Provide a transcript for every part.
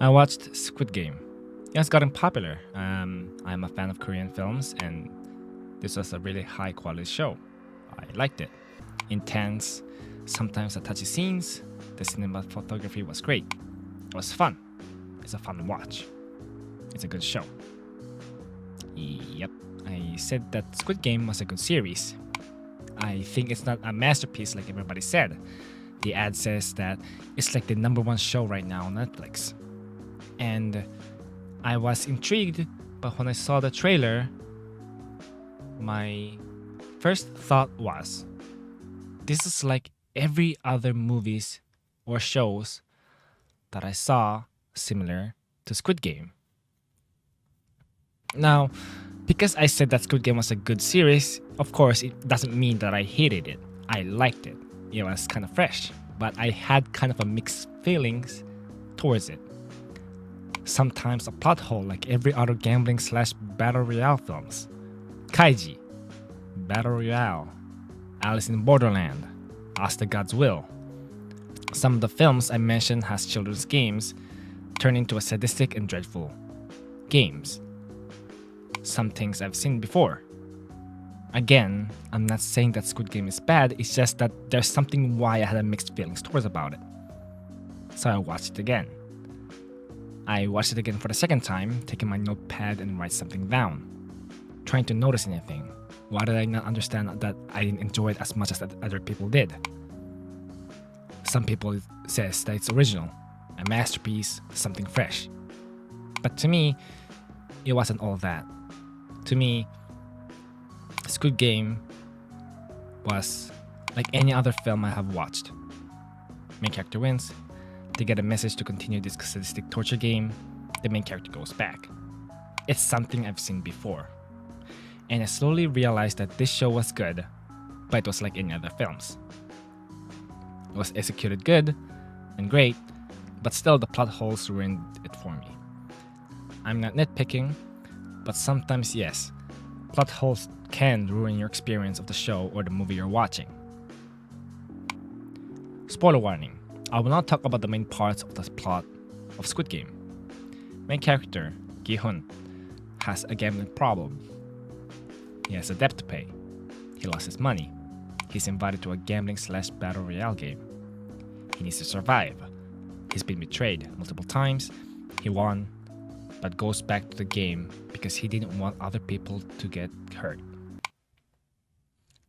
I watched Squid Game. It's gotten popular. I'm a fan of Korean films, and this was a really high quality show. I liked it. Intense, sometimes touchy scenes. The cinematography was great. It was fun. It's a fun watch. It's a good show. Yep, I said that Squid Game was a good series. I think it's not a masterpiece like everybody said. The ad says that it's like the #1 show right now on Netflix. And I was intrigued, but when I saw the trailer, my first thought was, this is like every other movies or shows that I saw similar to Squid Game. Now, because I said that Squid Game was a good series, of course, it doesn't mean that I hated it. I liked it. It was kind of fresh, but I had kind of a mixed feelings towards it. Sometimes a plot hole like every other gambling/battle royale films. Kaiji, Battle Royale, Alice in Borderland, As the God's Will. Some of the films I mentioned has children's games turn into a sadistic and dreadful games. Some things I've seen before. Again, I'm not saying that Squid Game is bad, it's just that there's something why I had a mixed feelings towards about it. So I watched it again. I watched it again for the second time, taking my notepad and write something down. Trying to notice anything. Why did I not understand that I didn't enjoy it as much as other people did? Some people says that it's original, a masterpiece, something fresh. But to me, it wasn't all that. To me, Squid Game was like any other film I have watched. Main character wins, they get a message to continue this sadistic torture game, the main character goes back. It's something I've seen before. And I slowly realized that this show was good, but it was like any other films. It was executed good and great, but still the plot holes ruined it for me. I'm not nitpicking, but sometimes yes, plot holes can ruin your experience of the show or the movie you're watching. Spoiler warning, I will not talk about the main parts of the plot of Squid Game. Main character, Gi-hun, has a gambling problem. He has a debt to pay. He lost his money. He's invited to a gambling/battle royale game. He needs to survive. He's been betrayed multiple times. He won, but goes back to the game because he didn't want other people to get hurt.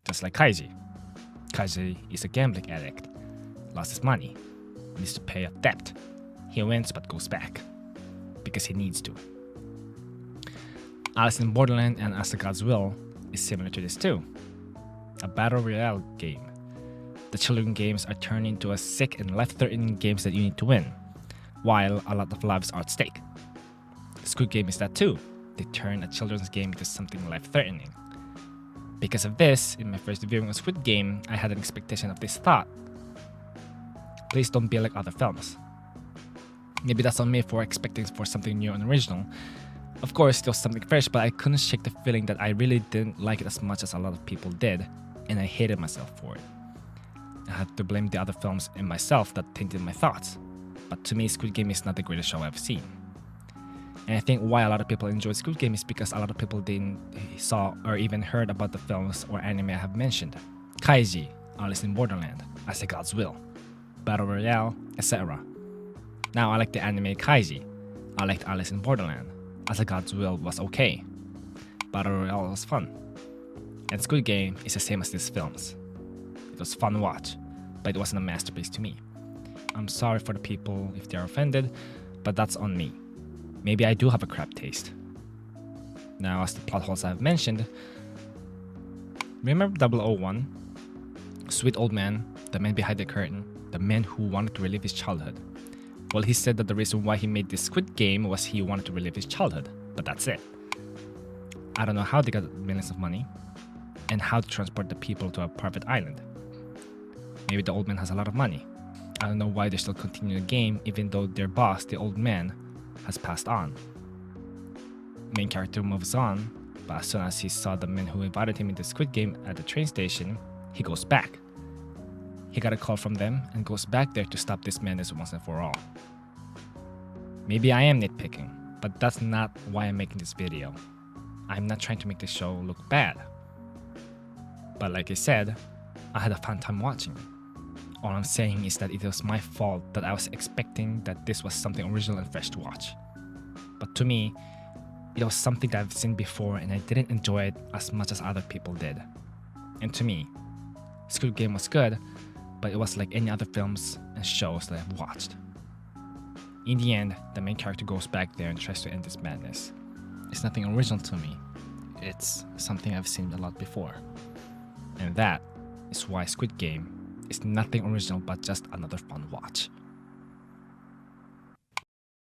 Just like Kaiji. Kaiji is a gambling addict. Lost his money. Needs to pay a debt. He wins but goes back because he needs to. Alice in Borderland and As the God's Will is similar to this too. A battle royale game. The children games are turned into a sick and life-threatening games that you need to win, while a lot of lives are at stake. Squid Game is that too. They turn a children's game into something life-threatening. Because of this, in my first viewing of Squid Game, I had an expectation of this thought. Please don't be like other films. Maybe that's on me for expecting for something new and original. Of course, it was something fresh, but I couldn't shake the feeling that I really didn't like it as much as a lot of people did, and I hated myself for it. I had to blame the other films and myself that tainted my thoughts. But to me, Squid Game is not the greatest show I've seen. And I think why a lot of people enjoyed Squid Game is because a lot of people didn't saw or even heard about the films or anime I have mentioned. Kaiji, Alice in Borderland, As the God's Will, Battle Royale, etc. Now I like the anime Kaiji. I liked Alice in Borderland. As the God's Will was okay. Battle Royale was fun. And Squid Game is the same as these films. It was fun to watch, but it wasn't a masterpiece to me. I'm sorry for the people if they are offended, but that's on me. Maybe I do have a crap taste. Now, as the plot holes I've mentioned, remember 001? Sweet old man, the man behind the curtain, the man who wanted to relive his childhood. Well, he said that the reason why he made this Squid Game was he wanted to relive his childhood, but that's it. I don't know how they got millions of money, and how to transport the people to a private island. Maybe the old man has a lot of money. I don't know why they still continue the game even though their boss, the old man, has passed on. Main character moves on, but as soon as he saw the men who invited him into Squid Game at the train station, he goes back. He got a call from them and goes back there to stop this madness once and for all. Maybe I am nitpicking, but that's not why I'm making this video. I'm not trying to make the show look bad. But like I said, I had a fun time watching it. All I'm saying is that it was my fault that I was expecting that this was something original and fresh to watch. But to me, it was something that I've seen before and I didn't enjoy it as much as other people did. And to me, Squid Game was good, but it was like any other films and shows that I've watched. In the end, the main character goes back there and tries to end this madness. It's nothing original to me. It's something I've seen a lot before. And that is why Squid Game is nothing original but just another fun watch.